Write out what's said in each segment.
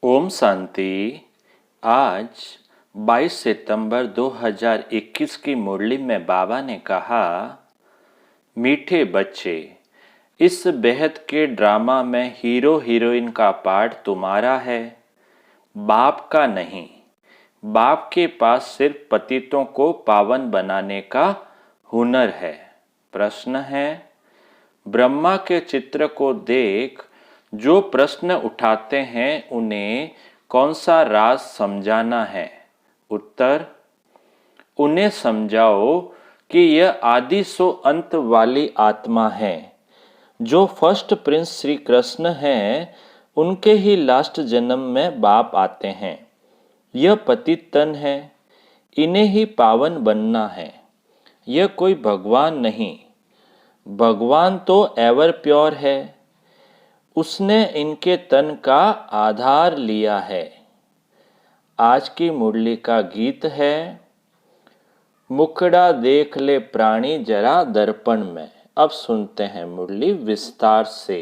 ओम शांति। आज 22 सितंबर 2021 की मुरली में बाबा ने कहा, मीठे बच्चे, इस बेहद के ड्रामा में हीरो हीरोइन का पार्ट तुम्हारा है, बाप का नहीं। बाप के पास सिर्फ पतितों को पावन बनाने का हुनर है। प्रश्न है, ब्रह्मा के चित्र को देख जो प्रश्न उठाते हैं उन्हें कौन सा राज समझाना है? उत्तर, उन्हें समझाओ कि यह आदि सो अंत वाली आत्मा है। जो फर्स्ट प्रिंस श्री कृष्ण हैं, उनके ही लास्ट जन्म में बाप आते हैं। यह पतित तन है, इन्हें ही पावन बनना है। यह कोई भगवान नहीं। भगवान तो एवर प्योर है, उसने इनके तन का आधार लिया है। आज की मुरली का गीत है, मुखड़ा देख ले प्राणी जरा दर्पण में। अब सुनते हैं मुरली विस्तार से।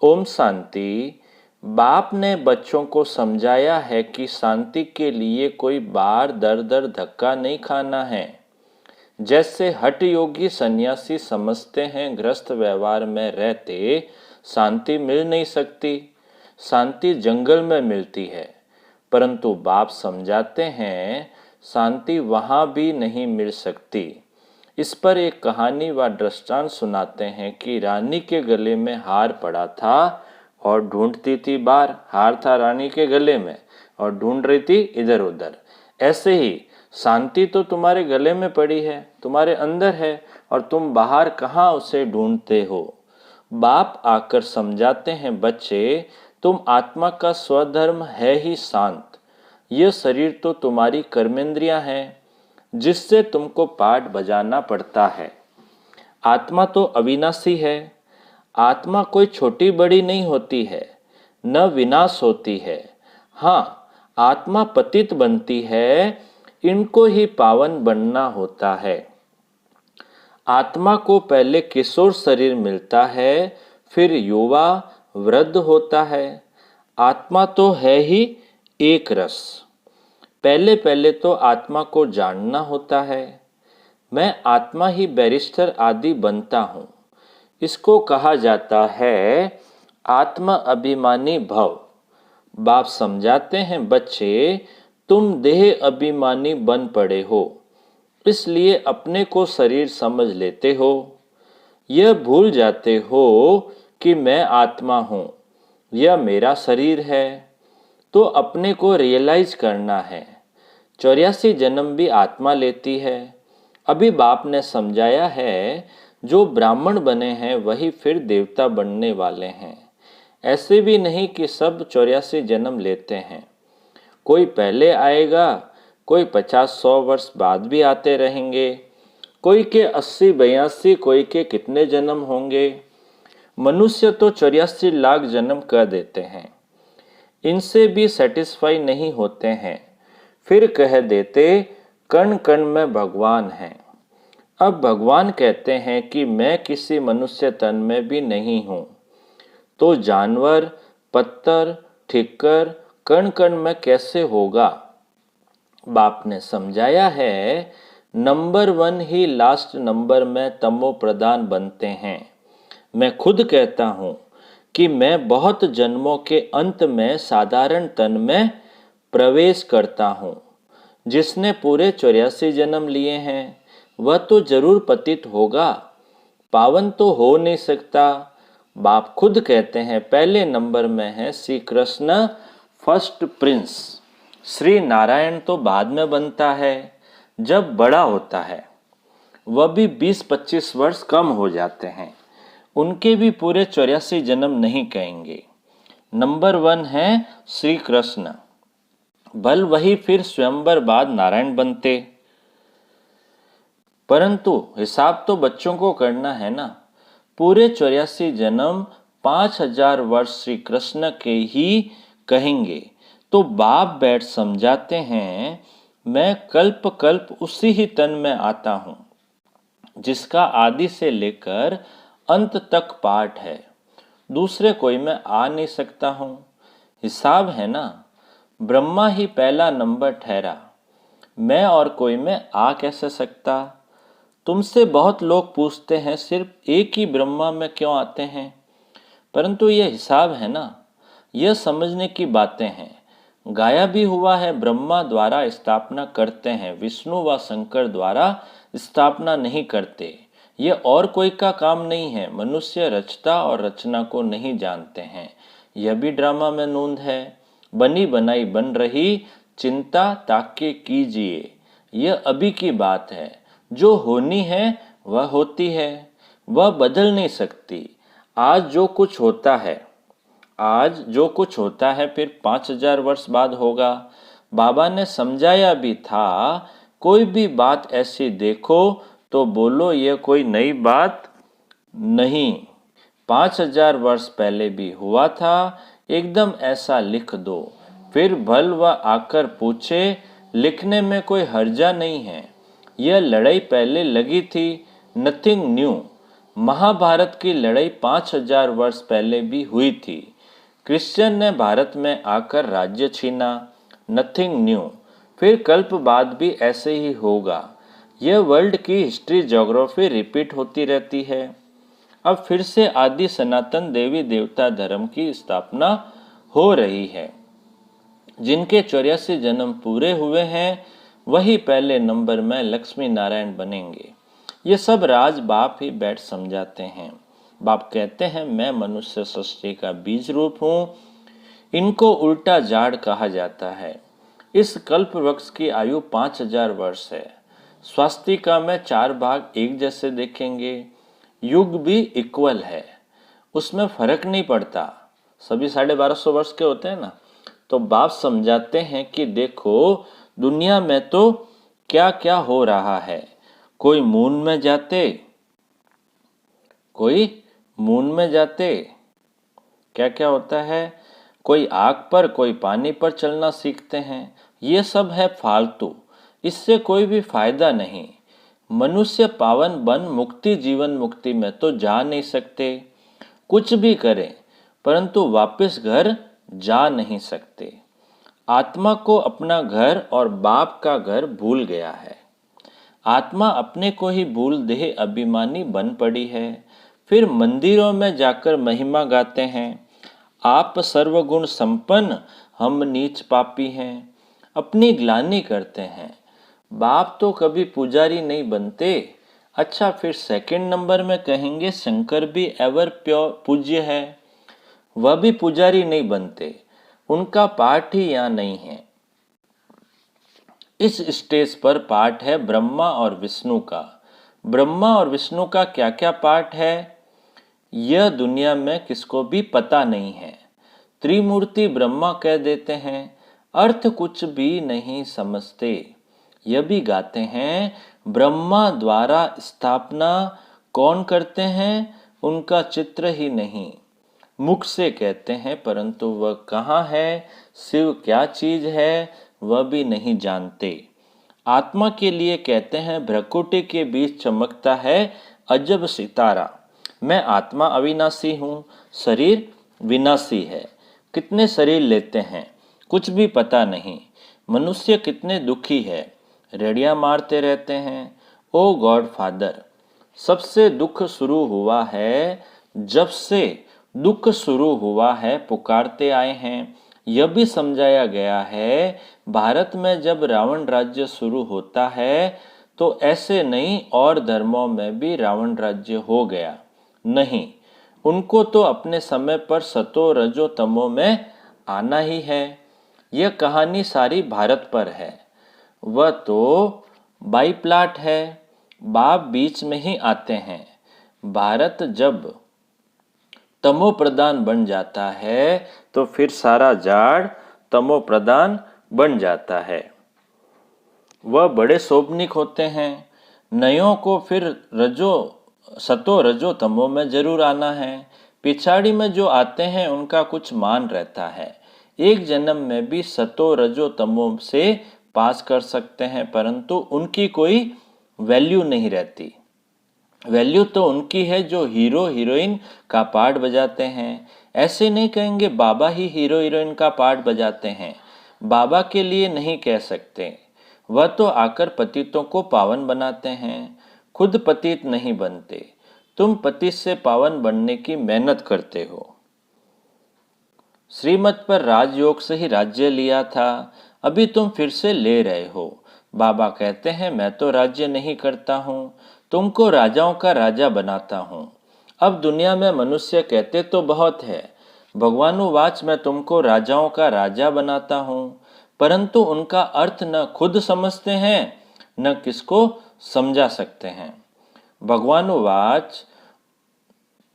ओम शांति। बाप ने बच्चों को समझाया है कि शांति के लिए कोई बार दर दर धक्का नहीं खाना है। जैसे हठ योगी सन्यासी समझते हैं गृहस्थ व्यवहार में रहते शांति मिल नहीं सकती, शांति जंगल में मिलती है। परंतु बाप समझाते हैं शांति वहाँ भी नहीं मिल सकती। इस पर एक कहानी व दृष्टांत सुनाते हैं कि रानी के गले में हार पड़ा था और ढूंढती थी बाहर। हार था रानी के गले में और ढूंढ रही थी इधर उधर। ऐसे ही शांति तो तुम्हारे गले में पड़ी है, तुम्हारे अंदर है, और तुम बाहर कहाँ उसे ढूंढते हो। बाप आकर समझाते हैं, बच्चे तुम आत्मा का स्वधर्म है ही शांत। यह शरीर तो तुम्हारी कर्मेंद्रियां हैं जिससे तुमको पाठ बजाना पड़ता है। आत्मा तो अविनाशी है। आत्मा कोई छोटी बड़ी नहीं होती है, न विनाश होती है। हाँ, आत्मा पतित बनती है, इनको ही पावन बनना होता है। आत्मा को पहले किशोर शरीर मिलता है, फिर युवा वृद्ध होता है। आत्मा तो है ही एक रस। पहले पहले तो आत्मा को जानना होता है। मैं आत्मा ही बैरिस्टर आदि बनता हूँ। इसको कहा जाता है आत्मा अभिमानी भव। बाप समझाते हैं, बच्चे तुम देह अभिमानी बन पड़े हो, इसलिए अपने को शरीर समझ लेते हो। यह भूल जाते हो कि मैं आत्मा हूँ, यह मेरा शरीर है। तो अपने को रियलाइज करना है। 84 जन्म भी आत्मा लेती है। अभी बाप ने समझाया है, जो ब्राह्मण बने हैं वही फिर देवता बनने वाले हैं। ऐसे भी नहीं कि सब 84 जन्म लेते हैं। कोई पहले आएगा, कोई 50-100 वर्ष बाद भी आते रहेंगे। कोई के 80-82, कोई के कितने जन्म होंगे। मनुष्य तो 84 लाख जन्म कर देते हैं। इनसे भी सेटिस्फाई नहीं होते हैं, फिर कह देते कण कण में भगवान है। अब भगवान कहते हैं कि मैं किसी मनुष्य तन में भी नहीं हूँ, तो जानवर, पत्थर, ठिक्कर कण कण में कैसे होगा। बाप ने समझाया है, नंबर 1 ही लास्ट नंबर में तमो प्रधान बनते हैं। मैं खुद कहता हूँ कि मैं बहुत जन्मों के अंत में साधारण तन में प्रवेश करता हूँ। जिसने पूरे 84 जन्म लिए हैं वह तो जरूर पतित होगा, पावन तो हो नहीं सकता। बाप खुद कहते हैं पहले नंबर में है श्री कृष्ण फर्स्ट प्रिंस। श्री नारायण तो बाद में बनता है, जब बड़ा होता है। वह भी 20-25 वर्ष कम हो जाते हैं। उनके भी पूरे 84 जन्म नहीं कहेंगे। नंबर 1 है श्री कृष्ण। भल वही फिर स्वयंवर बाद नारायण बनते, परंतु हिसाब तो बच्चों को करना है ना। पूरे 84 जन्म 5000 वर्ष श्री कृष्ण के ही कहेंगे। तो बाप बैठ समझाते हैं, मैं कल्प कल्प उसी ही तन में आता हूँ जिसका आदि से लेकर अंत तक पाठ है। दूसरे कोई मैं आ नहीं सकता हूँ। हिसाब है ना, ब्रह्मा ही पहला नंबर ठहरा, मैं और कोई में आ कैसे सकता। तुमसे बहुत लोग पूछते हैं सिर्फ एक ही ब्रह्मा में क्यों आते हैं, परंतु यह हिसाब है ना, यह समझने की बातें हैं। गाया भी हुआ है, ब्रह्मा द्वारा स्थापना करते हैं, विष्णु व शंकर द्वारा स्थापना नहीं करते। यह और कोई का काम नहीं है, मनुष्य रचता और रचना को नहीं जानते हैं। यह भी ड्रामा में नोंद है, बनी बनाई बन रही, चिंता ताके कीजिए। यह अभी की बात है, जो होनी है वह होती है, वह बदल नहीं सकती। आज जो कुछ होता है, आज जो कुछ होता है फिर 5000 वर्ष बाद होगा। बाबा ने समझाया भी था, कोई भी बात ऐसी देखो तो बोलो ये कोई नई बात नहीं, 5000 वर्ष पहले भी हुआ था, एकदम ऐसा लिख दो। फिर भल वह आकर पूछे, लिखने में कोई हर्जा नहीं है, यह लड़ाई पहले लगी थी, नथिंग न्यू। महाभारत की लड़ाई 5000 वर्ष पहले भी हुई थी। क्रिश्चियन ने भारत में आकर राज्य छीना, नथिंग न्यू। फिर कल्प बाद भी ऐसे ही होगा। यह वर्ल्ड की हिस्ट्री ज्योग्राफी रिपीट होती रहती है। अब फिर से आदि सनातन देवी देवता धर्म की स्थापना हो रही है। जिनके 84 जन्म पूरे हुए हैं वही पहले नंबर में लक्ष्मी नारायण बनेंगे। ये सब राज बाप ही बैठ समझाते हैं। बाप कहते हैं मैं मनुष्य सृष्टि का बीज रूप हूँ। इनको उल्टा जाड़ कहा जाता है। इस कल्प वृक्ष की आयु 5000 वर्ष है। स्वास्तिका में 4 भाग एक जैसे देखेंगे। युग भी इक्वल है, उसमें फर्क नहीं पड़ता। सभी 1250 वर्ष के होते हैं ना। तो बाप समझाते हैं कि देखो दुनिया में तो क्या क्या हो रहा है। कोई मून में जाते, कोई मून में जाते, क्या क्या होता है, कोई आग पर कोई पानी पर चलना सीखते हैं। ये सब है फालतू, इससे कोई भी फायदा नहीं। मनुष्य पावन बन मुक्ति जीवन मुक्ति में तो जा नहीं सकते, कुछ भी करें परंतु वापस घर जा नहीं सकते। आत्मा को अपना घर और बाप का घर भूल गया है। आत्मा अपने को ही भूल देह अभिमानी बन पड़ी है। फिर मंदिरों में जाकर महिमा गाते हैं, आप सर्वगुण संपन्न, हम नीच पापी हैं। अपनी ग्लानि करते हैं। बाप तो कभी पुजारी नहीं बनते। अच्छा, फिर सेकंड नंबर में कहेंगे शंकर भी एवर प्योर पूज्य है, वह भी पुजारी नहीं बनते, उनका पाठ ही यहाँ नहीं है। इस स्टेज पर पाठ है ब्रह्मा और विष्णु का। ब्रह्मा और विष्णु का क्या क्या पाठ है यह दुनिया में किसको भी पता नहीं है। त्रिमूर्ति ब्रह्मा कह देते हैं, अर्थ कुछ भी नहीं समझते। यह भी गाते हैं, ब्रह्मा द्वारा स्थापना कौन करते हैं, उनका चित्र ही नहीं। मुख से कहते हैं परंतु वह कहाँ है, शिव क्या चीज है वह भी नहीं जानते। आत्मा के लिए कहते हैं, भ्रकुटी के बीच चमकता है अजब सितारा। मैं आत्मा अविनाशी हूँ, शरीर विनाशी है। कितने शरीर लेते हैं कुछ भी पता नहीं। मनुष्य कितने दुखी है, रेडियां मारते रहते हैं। ओ गॉड फादर, सबसे दुख शुरू हुआ है, जब से दुख शुरू हुआ है पुकारते आए हैं। यह भी समझाया गया है, भारत में जब रावण राज्य शुरू होता है तो ऐसे नहीं और धर्मों में भी रावण राज्य हो गया नहीं। उनको तो अपने समय पर सतो रजो तमो में आना ही है। यह कहानी सारी भारत पर है, वह तो बाई प्लाट है। बाप बीच में ही आते हैं। भारत जब तमो प्रधान बन जाता है तो फिर सारा जाड़ तमो प्रधान बन जाता है। वह बड़े शोभनिक होते हैं। नयों को फिर रजो सतो रजो तमो में जरूर आना है। पिछाड़ी में जो आते हैं उनका कुछ मान रहता है। एक जन्म में भी सतो रजो तमो से पास कर सकते हैं परंतु उनकी कोई वैल्यू नहीं रहती। वैल्यू तो उनकी है जो हीरो हीरोइन का पार्ट बजाते हैं। ऐसे नहीं कहेंगे बाबा ही हीरो हीरोइन का पार्ट बजाते हैं, बाबा के लिए नहीं कह सकते। वह तो आकर पतितों को पावन बनाते हैं, खुद पतित नहीं बनते। तुम पतित से पावन बनने की मेहनत करते हो। श्रीमत पर राजयोग से ही राज्य लिया था, अभी तुम फिर से ले रहे हो। बाबा कहते हैं मैं तो राज्य नहीं करता हूँ, तुमको राजाओं का राजा बनाता हूँ। अब दुनिया में मनुष्य कहते तो बहुत है, भगवानुवाच मैं तुमको राजाओं का राजा बनाता हूँ, परंतु उनका अर्थ न खुद समझते हैं न किसको समझा सकते हैं। भगवानुवाच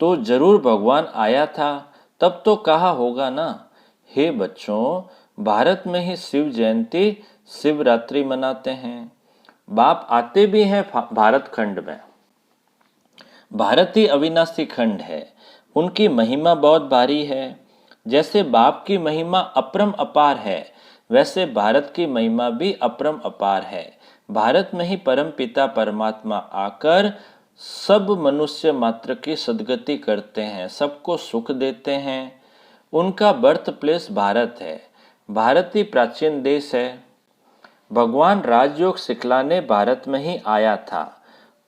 तो जरूर भगवान आया था, तब तो कहा होगा ना। हे बच्चों, भारत में ही शिव जयंती शिवरात्रि मनाते हैं। बाप आते भी हैं भारत खंड में। भारत ही अविनाशी खंड है, उनकी महिमा बहुत भारी है। जैसे बाप की महिमा अपरम अपार है, वैसे भारत की महिमा भी अपरम अपार है। भारत में ही परम पिता परमात्मा आकर सब मनुष्य मात्र की सद्गति करते हैं, सबको सुख देते हैं। उनका बर्थ प्लेस भारत है, भारत ही प्राचीन देश है। भगवान राजयोग सिखलाने भारत में ही आया था,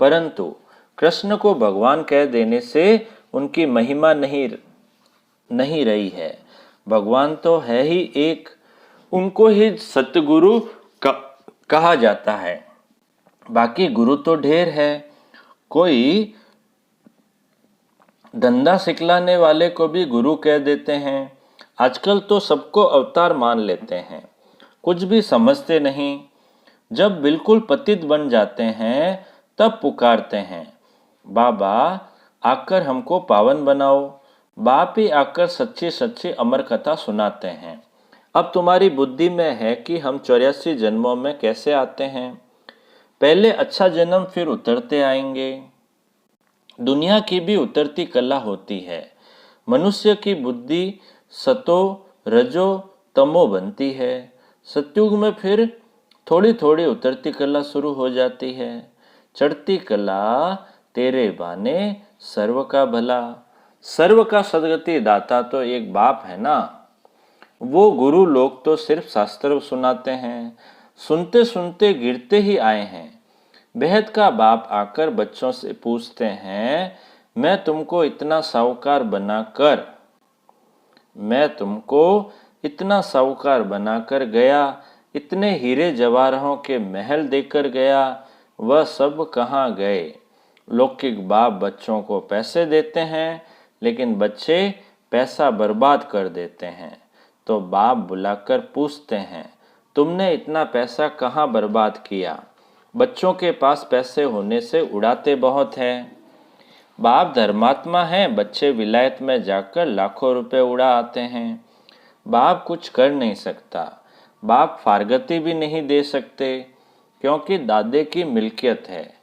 परंतु कृष्ण को भगवान कह देने से उनकी महिमा नहीं रही है। भगवान तो है ही एक, उनको ही सतगुरु कहा जाता है। बाकी गुरु तो ढेर है, कोई धंधा सिखलाने वाले को भी गुरु कह देते हैं। आजकल तो सबको अवतार मान लेते हैं, कुछ भी समझते नहीं। जब बिल्कुल पतित बन जाते हैं तब पुकारते हैं बाबा आकर हमको पावन बनाओ। बाप ही आकर सच्ची सच्ची अमर कथा सुनाते हैं। अब तुम्हारी बुद्धि में है कि हम 84 जन्मों में कैसे आते हैं। पहले अच्छा जन्म फिर उतरते आएंगे। दुनिया की भी उतरती कला होती है। मनुष्य की बुद्धि सतो रजो तमो बनती है। सतयुग में फिर थोड़ी थोड़ी उतरती कला शुरू हो जाती है। चढ़ती कला तेरे बाने सर्व का भला। सर्व का सदगति दाता तो एक बाप है ना। वो गुरु लोग तो सिर्फ शास्त्र सुनाते हैं, सुनते सुनते गिरते ही आए हैं। बेहद का बाप आकर बच्चों से पूछते हैं मैं तुमको इतना साहूकार बनाकर गया, इतने हीरे जवाहरों के महल देकर गया, वह सब कहाँ गए। लौकिक बाप बच्चों को पैसे देते हैं, लेकिन बच्चे पैसा बर्बाद कर देते हैं। तो बाप बुलाकर पूछते हैं तुमने इतना पैसा कहाँ बर्बाद किया। बच्चों के पास पैसे होने से उड़ाते बहुत हैं। बाप धर्मात्मा हैं, बच्चे विलायत में जाकर लाखों रुपए उड़ा आते हैं। बाप कुछ कर नहीं सकता, बाप फारगती भी नहीं दे सकते, क्योंकि दादे की मिल्कियत है,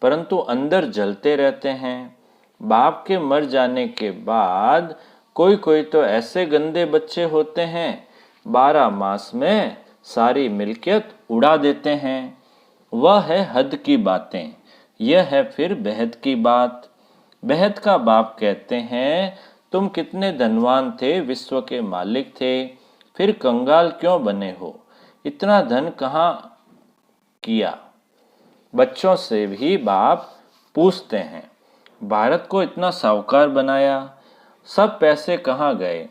परंतु अंदर जलते रहते हैं। बाप के मर जाने के बाद कोई कोई तो ऐसे गंदे बच्चे होते हैं 12 मास में सारी मिल्कियत उड़ा देते हैं। वह है हद की बातें, यह है फिर बेहद की बात। बेहद का बाप कहते हैं तुम कितने धनवान थे, विश्व के मालिक थे, फिर कंगाल क्यों बने हो, इतना धन कहाँ किया। बच्चों से भी बाप पूछते हैं भारत को इतना साहूकार बनाया, सब पैसे कहाँ गए।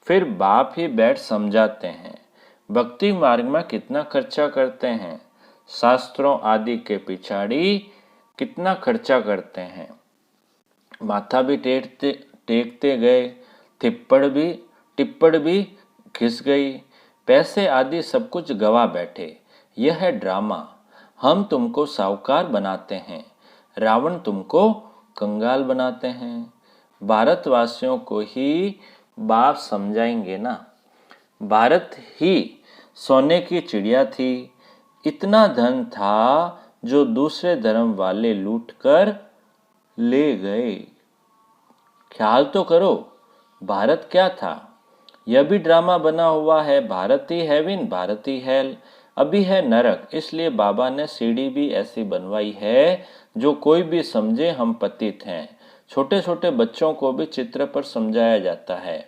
फिर बाप ही बैठ समझाते हैं भक्ति मार्ग में कितना खर्चा करते हैं, शास्त्रों आदि के पिछाड़ी कितना खर्चा करते हैं। माथा भी टेकते गए, टिप्पड़ भी घिस गई, पैसे आदि सब कुछ गवा बैठे। यह है ड्रामा। हम तुमको साहूकार बनाते हैं, रावण तुमको कंगाल बनाते हैं। भारतवासियों को ही बाप समझाएंगे ना। भारत ही सोने की चिड़िया थी, इतना धन था जो दूसरे धर्म वाले लूट कर ले गए। ख्याल तो करो भारत क्या था। यह भी ड्रामा बना हुआ है, भारत ही हेवन भारत ही हेल। अभी है नरक, इसलिए बाबा ने सीढ़ी भी ऐसी बनवाई है जो कोई भी समझे हम पतित हैं। छोटे छोटे बच्चों को भी चित्र पर समझाया जाता है।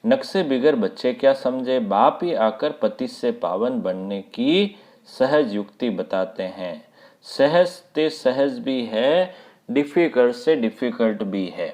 नक्शे बिगर बच्चे क्या समझे, बाप ही आकर पति से पावन बनने की सहज युक्ति बताते हैं। सहज ते सहज भी है, डिफिकल्ट से डिफिकल्ट भी है।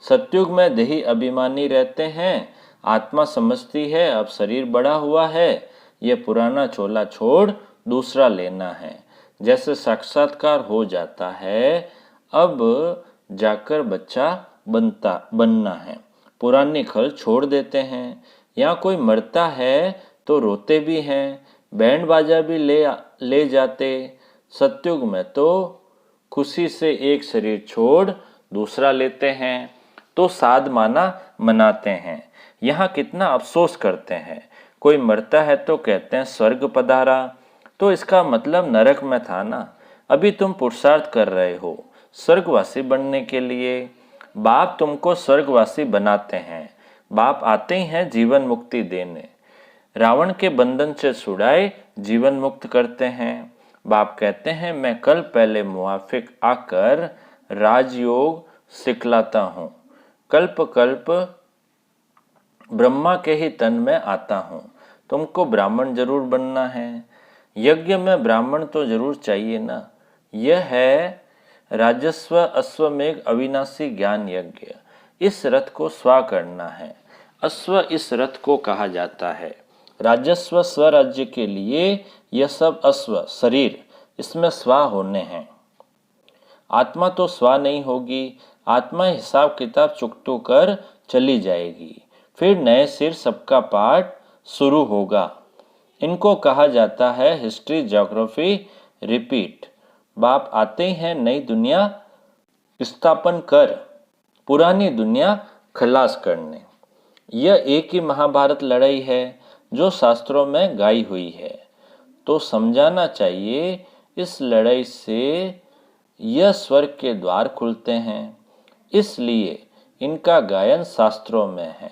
सतयुग में देही अभिमानी रहते हैं, आत्मा समझती है अब शरीर बड़ा हुआ है, ये पुराना चोला छोड़ दूसरा लेना है। जैसे साक्षात्कार हो जाता है, अब जाकर बच्चा बनना है। पुरानी खल छोड़ देते हैं। यहाँ कोई मरता है तो रोते भी हैं, बैंड बाजा भी ले जाते। सतयुग में तो खुशी से एक शरीर छोड़ दूसरा लेते हैं, तो साध माना मनाते हैं। यहाँ कितना अफसोस करते हैं। कोई मरता है तो कहते हैं स्वर्ग पधारा, तो इसका मतलब नरक में था ना। अभी तुम पुरुषार्थ कर रहे हो स्वर्गवासी बनने के लिए। बाप तुमको स्वर्गवासी बनाते हैं। बाप आते ही हैं जीवन मुक्ति देने। रावण के बंधन से छुड़ाए जीवन मुक्त करते हैं। बाप कहते हैं मैं कल पहले मुआफिक आकर राजयोग सिखलाता हूँ। कल्प कल्प ब्रह्मा के ही तन में आता हूँ। तुमको ब्राह्मण जरूर बनना है। यज्ञ में ब्राह्मण तो जरूर चाहिए ना। यह है राजस्व अश्वमेघ अविनाशी ज्ञान यज्ञ। इस रथ को स्वा करना है। अश्व इस रथ को कहा जाता है। राजस्व स्वराज्य के लिए यह सब अश्व शरीर इसमें स्वा होने हैं। आत्मा तो स्वा नहीं होगी। आत्मा हिसाब किताब चुकतू कर चली जाएगी। फिर नए सिर सबका पाठ शुरू होगा। इनको कहा जाता है हिस्ट्री ज्योग्राफी रिपीट। बाप आते हैं नई दुनिया स्थापन कर, पुरानी दुनिया खलास करने। यह एक ही महाभारत लड़ाई है जो शास्त्रों में गाई हुई है। तो समझाना चाहिए इस लड़ाई से यह स्वर्ग के द्वार खुलते हैं, इसलिए इनका गायन शास्त्रों में है।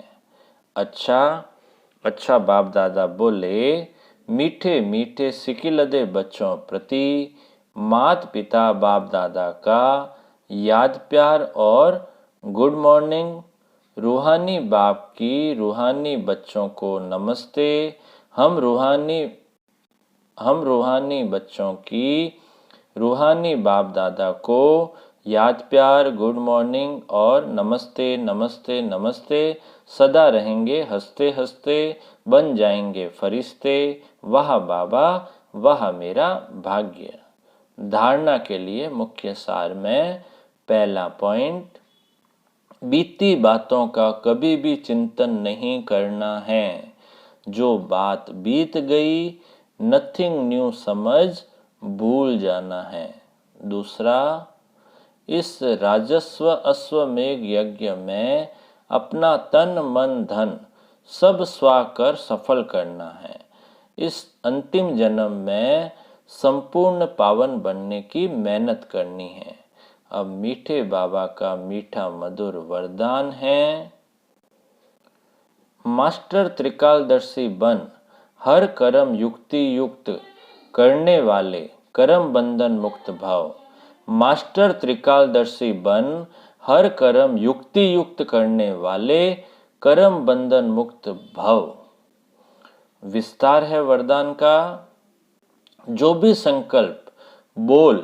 अच्छा बाप दादा बोले, मीठे मीठे सिकिलदे बच्चों प्रति मात पिता बाप दादा का याद प्यार और गुड मॉर्निंग। रूहानी बाप की रूहानी बच्चों को नमस्ते। हम रूहानी बच्चों की रूहानी बाप दादा को याद प्यार गुड मॉर्निंग और नमस्ते नमस्ते नमस्ते। सदा रहेंगे हंसते हंसते, बन जाएंगे फरिश्ते। वाह बाबा वाह मेरा भाग्य। धारणा के लिए मुख्य सार में पहला पॉइंट, बीती बातों का कभी भी चिंतन नहीं करना है। जो बात बीत गई नथिंग न्यू समझ भूल जाना है। दूसरा, इस राजस्व अश्वमेघ यज्ञ में अपना तन मन धन सब स्वा कर सफल करना है। इस अंतिम जन्म में संपूर्ण पावन बनने की मेहनत करनी है। अब मीठे बाबा का मीठा मधुर वरदान है, मास्टर त्रिकालदर्शी बन, हर कर्म युक्ति युक्त करने वाले कर्म बंधन मुक्त भव। मास्टर त्रिकालदर्शी बन, हर कर्म युक्ति युक्त करने वाले कर्म बंधन मुक्त भव। विस्तार है वरदान का, जो भी संकल्प बोल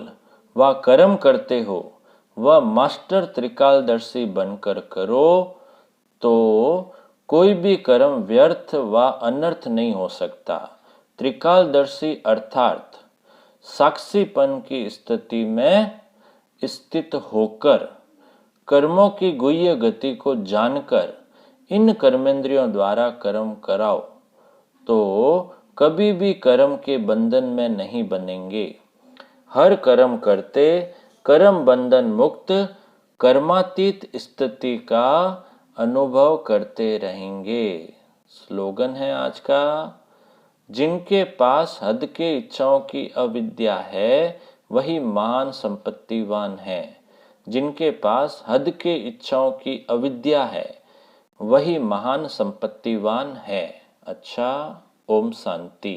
व कर्म करते हो वह मास्टर त्रिकालदर्शी बनकर करो, तो कोई भी कर्म व्यर्थ व अनर्थ नहीं हो सकता। त्रिकालदर्शी अर्थात साक्षीपन की स्थिति में स्थित होकर कर्मों की गुह्य गति को जानकर इन कर्मेंद्रियों द्वारा कर्म कराओ, तो कभी भी कर्म के बंधन में नहीं बनेंगे। हर कर्म करते कर्म बंधन मुक्त कर्मातीत स्थिति का अनुभव करते रहेंगे। स्लोगन है आज का, जिनके पास हद के इच्छाओं की अविद्या है वही महान संपत्तिवान है। जिनके पास हद के इच्छाओं की अविद्या है वही महान संपत्तिवान है। अच्छा, ओम शांति।